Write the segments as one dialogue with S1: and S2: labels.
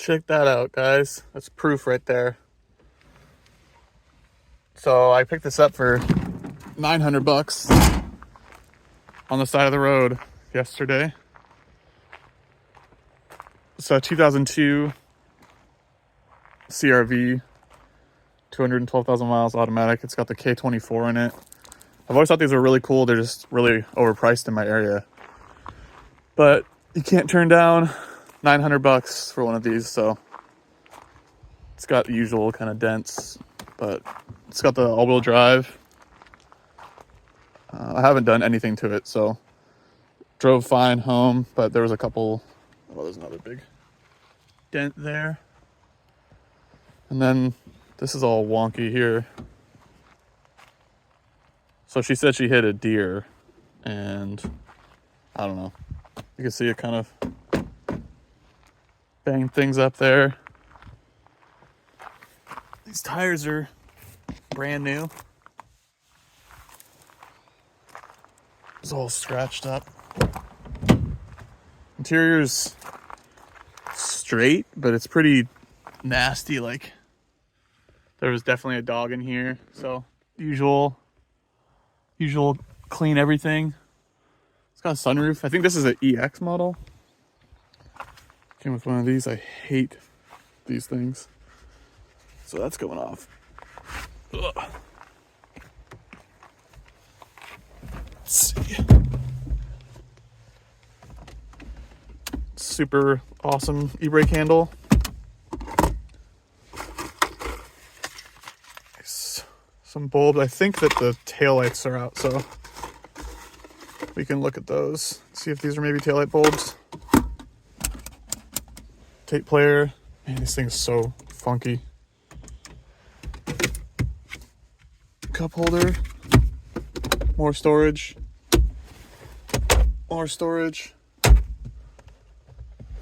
S1: Check that out, guys. That's proof right there. So I picked this up for $900 on the side of the road yesterday. It's a 2002 CRV, 212,000 miles automatic. It's got the K24 in it. I've always thought these were really cool. They're just really overpriced in my area. But you can't turn down $900 for one of these, so it's got the usual kind of dents, but it's got the all-wheel drive. I haven't done anything to it, so drove fine home, but there was a couple, oh, there's another big dent there. And then this is all wonky here. So she said she hit a deer, and I don't know. You can see it kind of banged things up there. These tires are brand new. It's all scratched up. Interior's straight, but it's pretty nasty. Like, there was definitely a dog in here. So usual clean everything. It's got a sunroof. I think this is an EX model. Came with one of these. I hate these things. So that's going off. Ugh. Let's see. Super awesome e-brake handle. Nice. Some bulbs. I think that the taillights are out, so we can look at those. See if these are maybe taillight bulbs. Tape player. Man, this thing's so funky. Cup holder. More storage. More storage.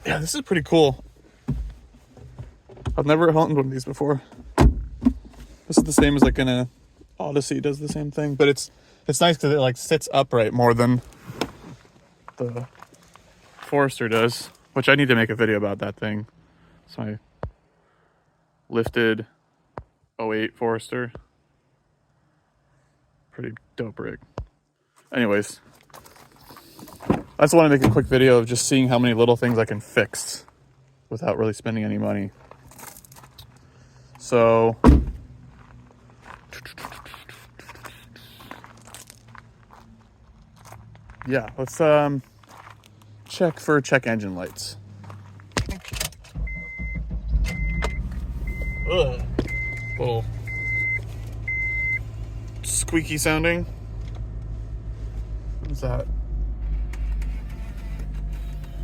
S1: Yeah, this is pretty cool. I've never owned one of these before. This is the same as like in a Odyssey, does the same thing, but it's nice because it like sits upright more than the Forester does, which I need to make a video about that thing. It's my lifted 08 Forester. Pretty dope rig. Anyways, I just want to make a quick video of just seeing how many little things I can fix without really spending any money. So yeah, let's check engine lights. Ugh. Little squeaky sounding. What is that?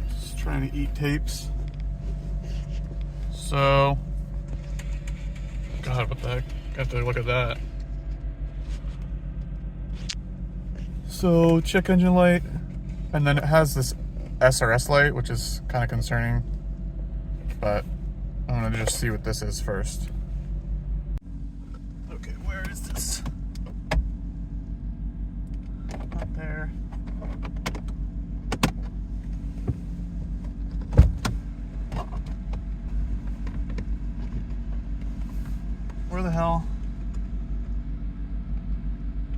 S1: Just trying to eat tapes. So, God, what the heck? Got to look at that. So, check engine light, and then it has this SRS light, which is kind of concerning, but I'm gonna just see what this is first. Okay, where is this? Not there. Where the hell?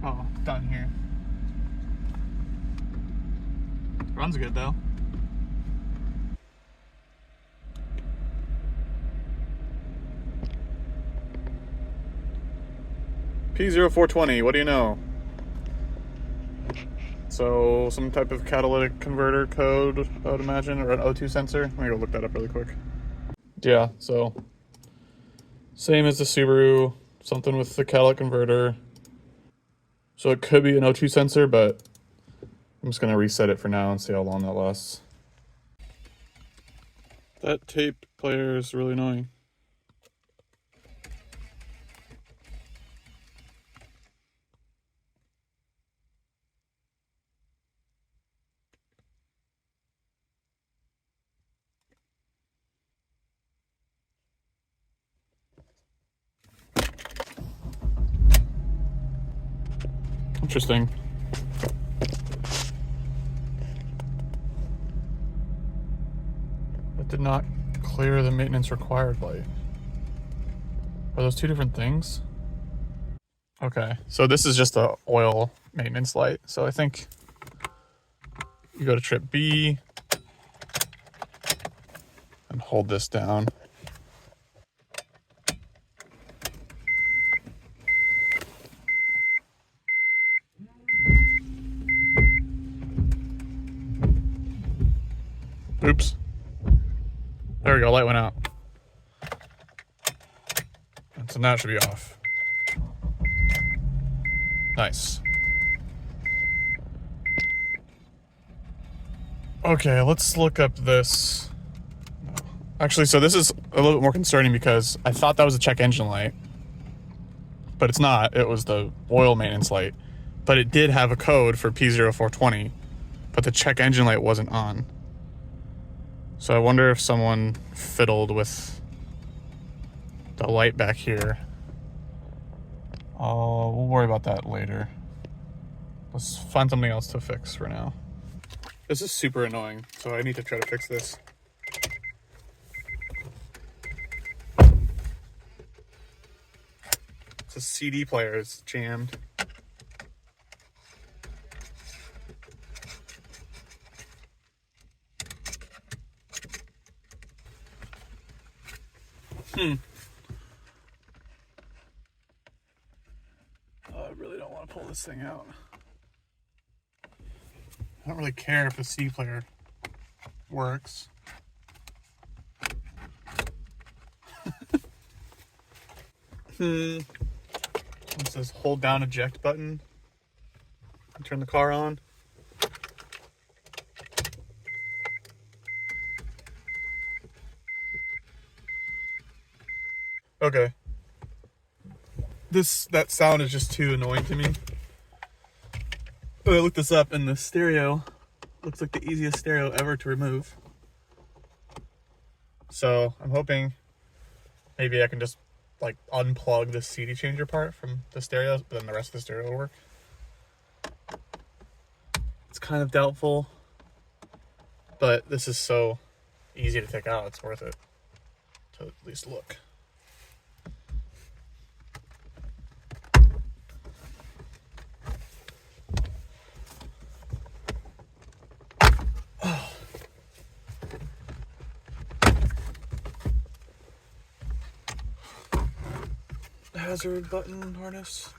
S1: Oh, down here. Runs good though. P0420, what do you know? So, some type of catalytic converter code, I would imagine, or an O2 sensor. Let me go look that up really quick. Yeah, so same as the Subaru, something with the catalytic converter. So it could be an O2 sensor, but I'm just gonna reset it for now and see how long that lasts. That tape player is really annoying. Interesting. That did not clear the maintenance required light. Are those two different things? Okay, so this is just a oil maintenance light. So I think you go to trip B and hold this down. Oops. There we go, light went out. And so now it should be off. Nice. Okay, let's look up this. Actually, so this is a little bit more concerning because I thought that was a check engine light, but it's not. It was the oil maintenance light, but it did have a code for P0420, but the check engine light wasn't on. So I wonder if someone fiddled with the light back here. Oh, we'll worry about that later. Let's find something else to fix for now. This is super annoying, so I need to try to fix this. It's a CD player, it's jammed. I really don't want to pull this thing out. I don't really care if the CD player works. It says hold down eject button and turn the car on. Okay. That sound is just too annoying to me. But I looked this up and the stereo looks like the easiest stereo ever to remove. So I'm hoping maybe I can just like unplug the CD changer part from the stereo, but then the rest of the stereo will work. It's kind of doubtful, but this is so easy to take out, it's worth it to at least look. Hazard button harness.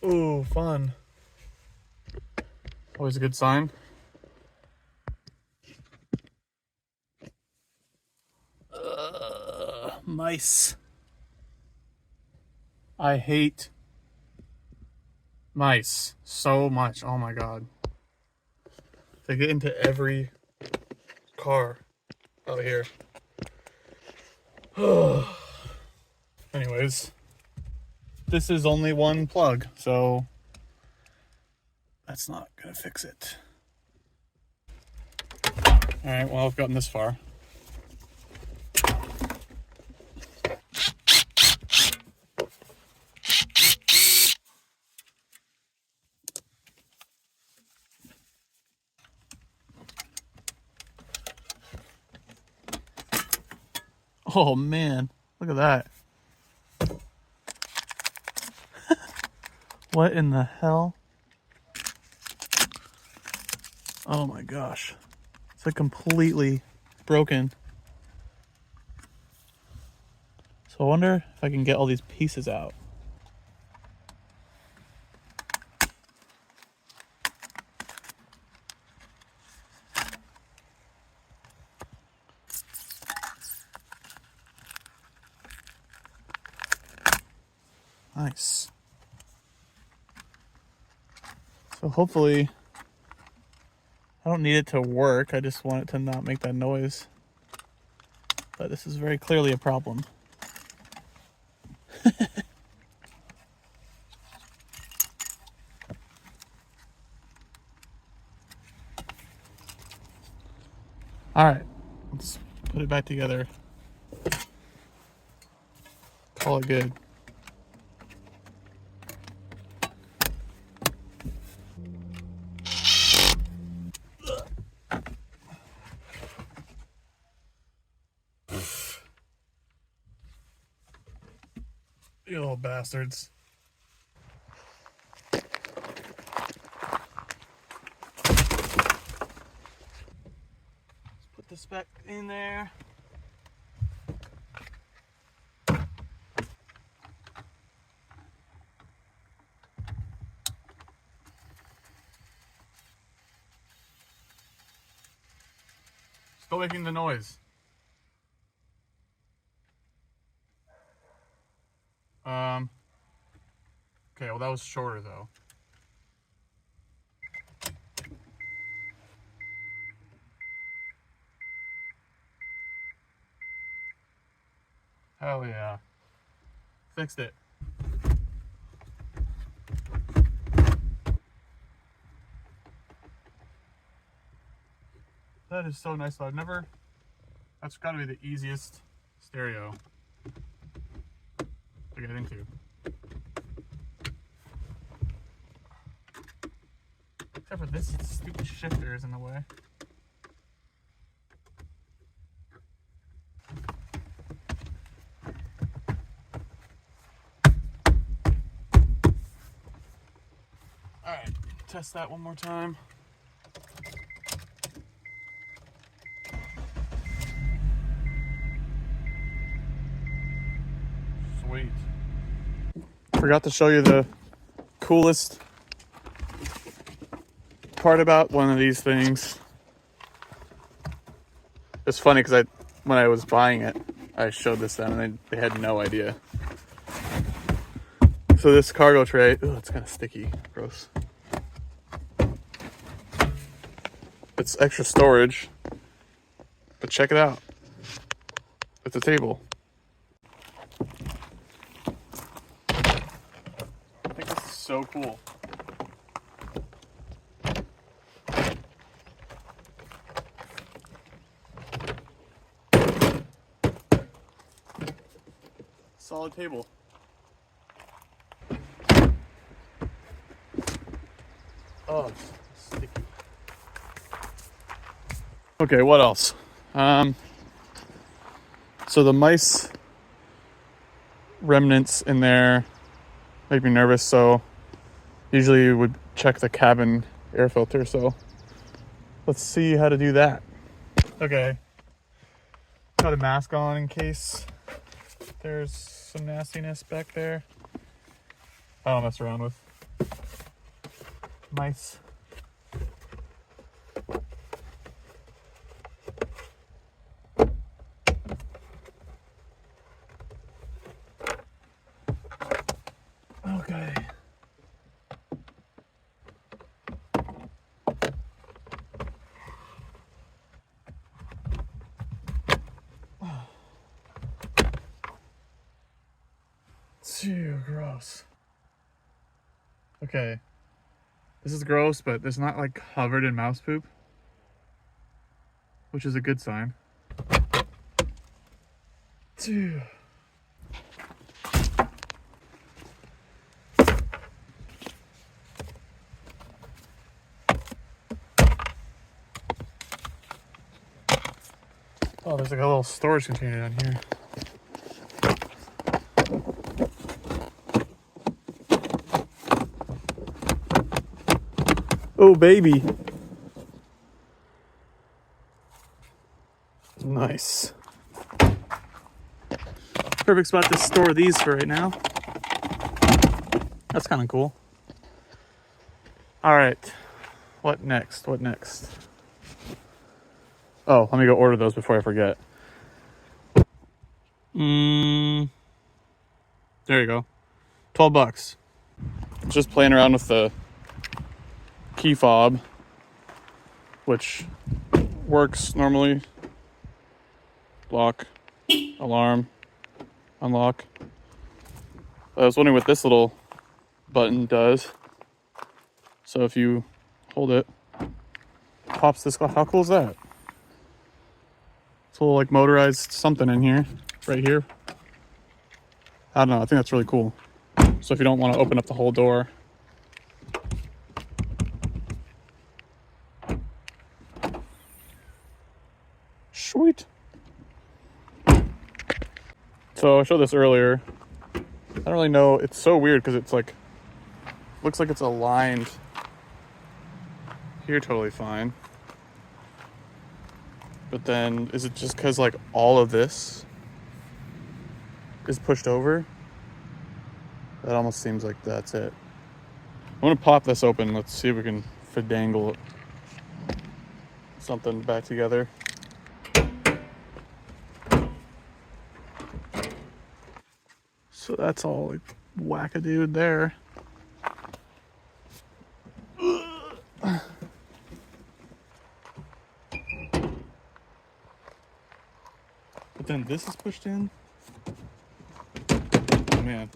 S1: Ooh, fun. Always a good sign. Mice. I hate mice so much. Oh my god. They get into every car out here. Anyways, this is only one plug, so that's not gonna fix it. Alright, well, I've gotten this far. Oh man, look at that. What in the hell? Oh my gosh. It's like completely broken. So I wonder if I can get all these pieces out. Nice. So hopefully, I don't need it to work. I just want it to not make that noise. But this is very clearly a problem. All right, let's put it back together. Call it good. You little bastards. Let's put this back in there. Still making the noise. Okay, well that was shorter though. Hell yeah. Fixed it. That is so nice. That's gotta be the easiest stereo to get into. Except for this stupid shifter is in the way. Alright, test that one more time. Sweet. Forgot to show you the coolest part about one of these things. It's funny because when I was buying it, I showed this to them and they had no idea. So this cargo tray, it's kind of sticky, gross. It's extra storage, but check it out. It's a table. I think this is so cool. Solid table. Oh, it's sticky. Okay, what else? So the mice remnants in there make me nervous, so usually you would check the cabin air filter, so let's see how to do that. Okay, got a mask on in case there's some nastiness back there. I don't mess around with mice. Okay. Too gross. Okay. This is gross, but it's not like covered in mouse poop, which is a good sign. Dude. Oh, there's like a little storage container down here. Oh, baby. Nice. Perfect spot to store these for right now. That's kind of cool. All right. What next? What next? Oh, let me go order those before I forget. There you go. $12. Just playing around with the key fob, which works normally. Lock, alarm, unlock. I was wondering what this little button does. So if you hold it, pops this off. How cool is that? It's a little like motorized something in here, right here. I don't know, I think that's really cool. So if you don't want to open up the whole door. Sweet. So I showed this earlier. I don't really know, it's so weird because it's like, looks like it's aligned here totally fine. But then, is it just because like all of this is pushed over? That almost seems like that's it. I'm gonna pop this open. Let's see if we can finagle something back together. So that's all like whack-a-dude there. But then this is pushed in. Oh man.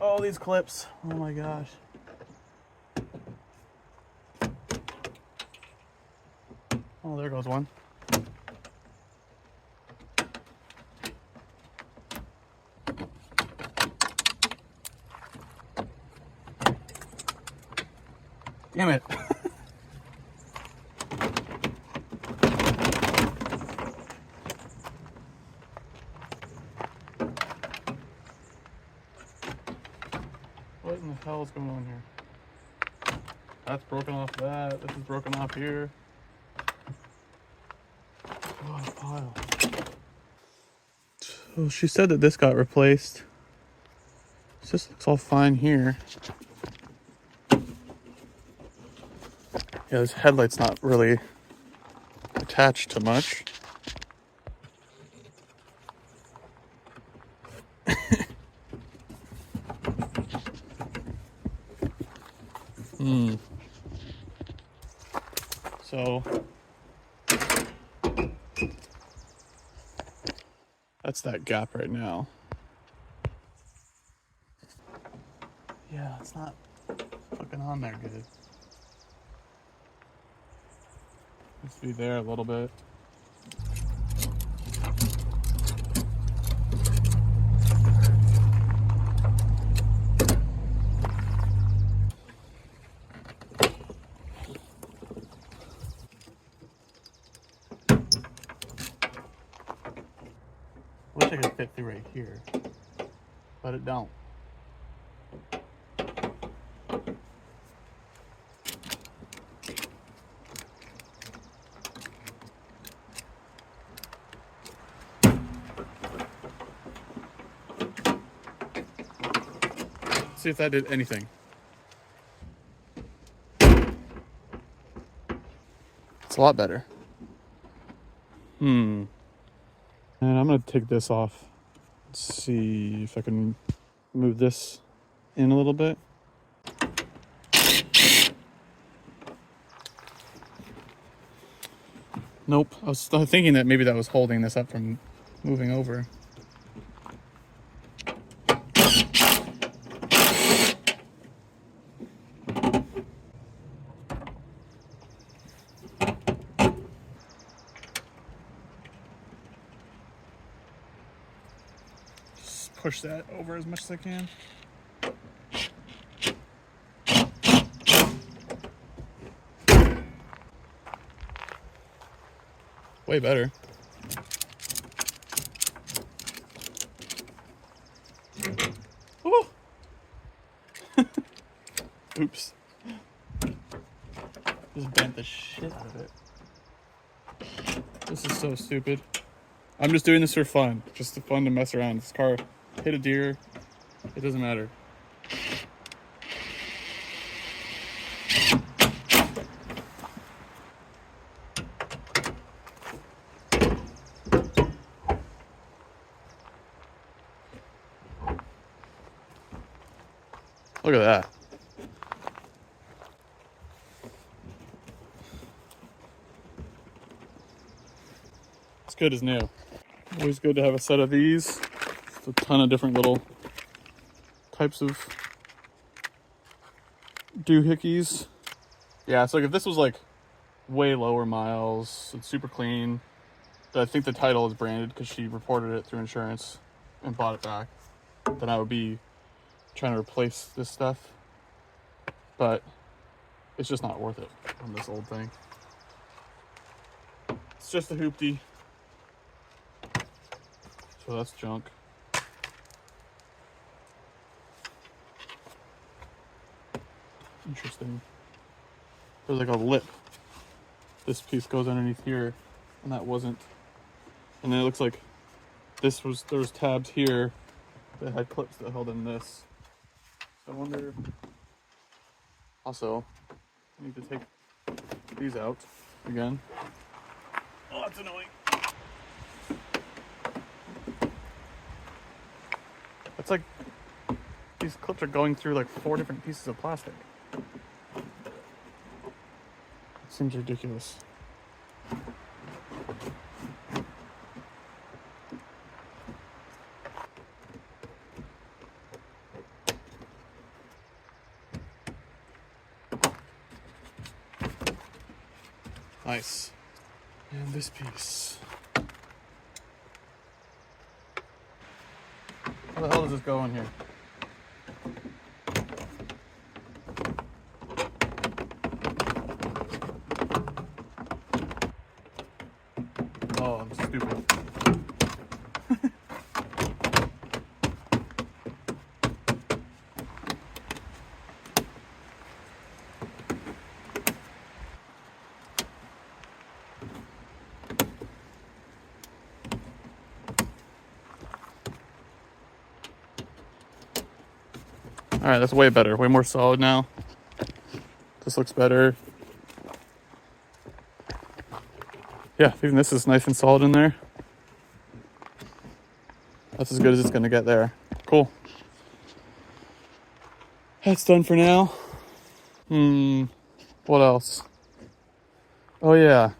S1: All these clips. Oh my gosh. Oh, there goes one. Damn it. What in the hell is going on here? That's broken off that. This is broken off here. What a pile. So she said that this got replaced. This looks all fine here. Yeah, this headlight's not really attached to much. So that's that gap right now. Yeah, it's not fucking on there good. Let's be there a little bit. Wish I could fit through right here, but it don't. See if that did anything. It's a lot better. And I'm gonna take this off. Let's see if I can move this in a little bit. Nope. I was thinking that maybe that was holding this up from moving over. Just push that over as much as I can. Way better. Oh. Oops. Just bent the shit out of it. This is so stupid. I'm just doing this for fun. Just fun to mess around. This car hit a deer. It doesn't matter. Look at that. It's good as new. Always good to have a set of these. Just a ton of different little types of doohickeys. Yeah, so like if this was like way lower miles, it's super clean. But I think the title is branded because she reported it through insurance and bought it back. Then I would be trying to replace this stuff. But it's just not worth it on this old thing. It's just a hoopty. So that's junk. Interesting. There's like a lip. This piece goes underneath here, and that wasn't. And then it looks like there was tabs here that had clips that held in this. So I wonder. Also, I need to take these out again. Oh, that's annoying. It's like these clips are going through like 4 different pieces of plastic. It seems ridiculous. Nice. And this piece. Where the hell does this go in here? Oh, I'm stupid. All right, that's way better. Way more solid now. This looks better. Yeah, even this is nice and solid in there. That's as good as it's gonna get there. Cool. That's done for now. What else? Oh yeah.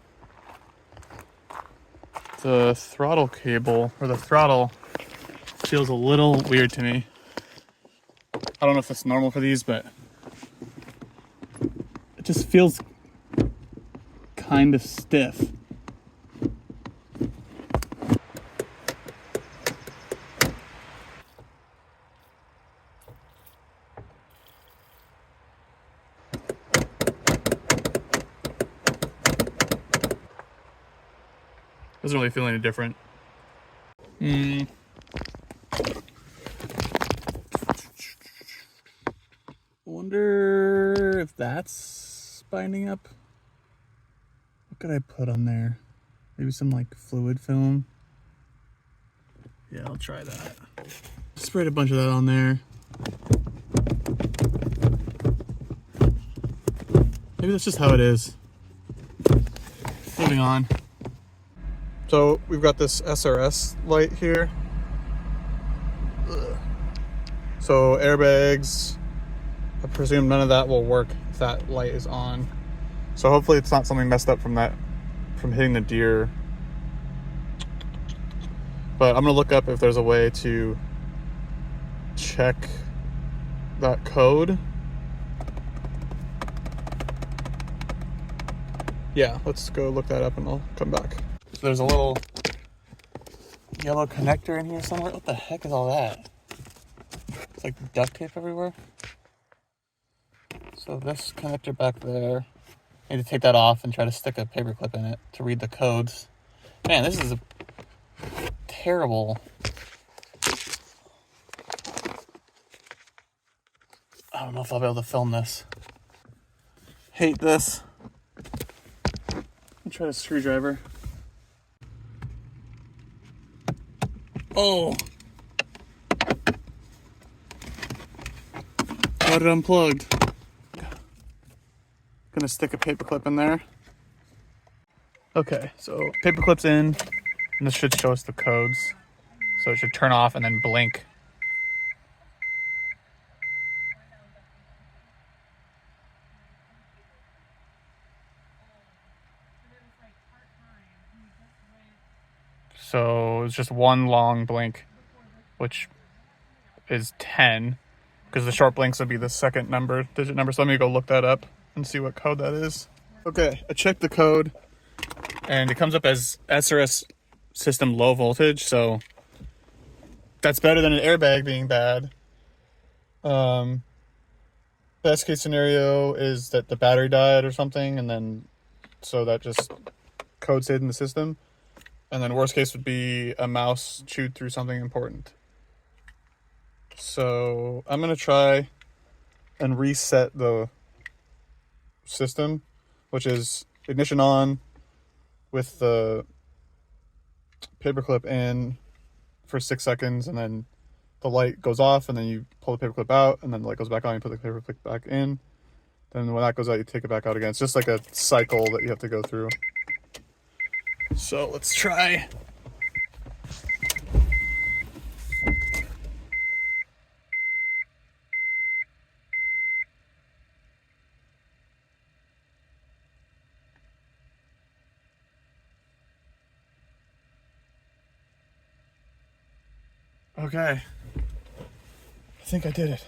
S1: The throttle cable, or the throttle, feels a little weird to me. I don't know if that's normal for these, but it just feels kind of stiff. Doesn't really feel any different. Wonder if that's binding up. What could I put on there? Maybe some like fluid film. Yeah, I'll try that. Sprayed a bunch of that on there. Maybe that's just how it is. Moving on. So we've got this SRS light here. Ugh. So airbags, I presume none of that will work if that light is on. So hopefully it's not something messed up from hitting the deer. But I'm gonna look up if there's a way to check that code. Yeah, let's go look that up and I'll come back. So there's a little yellow connector in here somewhere. What the heck is all that? It's like duct tape everywhere. So this connector back there, I need to take that off and try to stick a paper clip in it to read the codes. Man, this is a terrible. I don't know if I'll be able to film this. Hate this. I'll try a screwdriver. Oh! Got it unplugged. Gonna stick a paper clip in there. Okay, so paper clip's in, and this should show us the codes. So it should turn off and then blink. So it's just one long blink, which is 10, because the short blinks would be the second digit number. So let me go look that up. and see what code that is. Okay, I checked the code and it comes up as SRS system low voltage, so that's better than an airbag being bad. Best case scenario is that the battery died or something, and then so that just code stayed in the system. And then worst case would be a mouse chewed through something important. So I'm gonna try and reset the system, which is ignition on with the paperclip in for 6 seconds, and then the light goes off, and then you pull the paperclip out, and then the light goes back on, you put the paperclip back in. Then when that goes out, you take it back out again. It's just like a cycle that you have to go through. So let's try. Okay, I think I did it.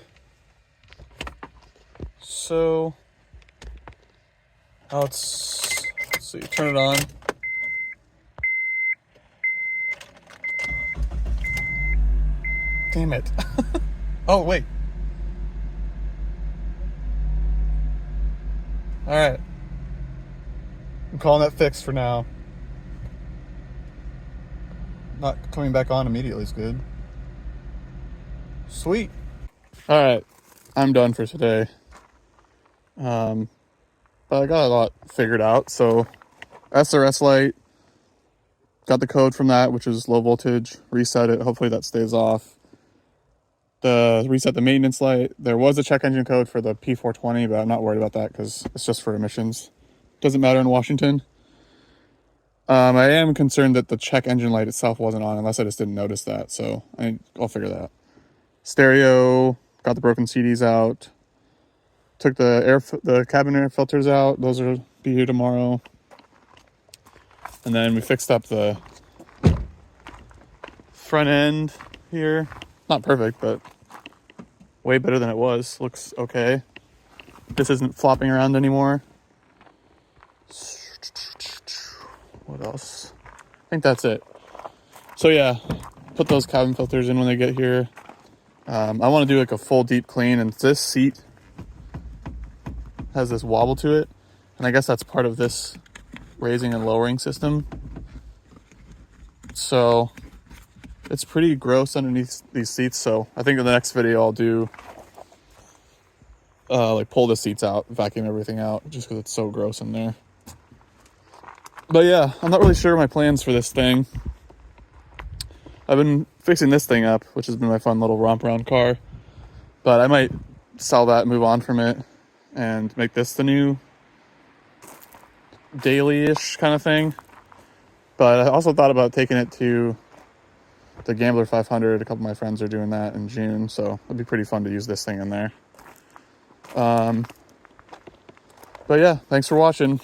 S1: So let's see, turn it on. Damn it. Oh, wait. All right. I'm calling that fixed for now. Not coming back on immediately is good. Sweet. All right. I'm done for today. But I got a lot figured out. So SRS light, got the code from that, which is low voltage. Reset it. Hopefully that stays off. Reset the maintenance light. There was a check engine code for the P420, but I'm not worried about that because it's just for emissions. Doesn't matter in Washington. I am concerned that the check engine light itself wasn't on, unless I just didn't notice that. So I'll figure that out. Stereo, got the broken CDs out. Took the cabin air filters out. Those will be here tomorrow. And then we fixed up the front end here. Not perfect, but way better than it was. Looks okay. This isn't flopping around anymore. What else? I think that's it. So yeah, put those cabin filters in when they get here. I want to do like a full deep clean, and this seat has this wobble to it, and I guess that's part of this raising and lowering system. So it's pretty gross underneath these seats. So I think in the next video I'll do like pull the seats out, vacuum everything out, just because it's so gross in there. But yeah, I'm not really sure my plans for this thing. I've been fixing this thing up, which has been my fun little romp around car. But I might sell that, move on from it, and make this the new daily-ish kind of thing. But I also thought about taking it to the Gambler 500. A couple of my friends are doing that in June, so it'd be pretty fun to use this thing in there. But yeah, thanks for watching.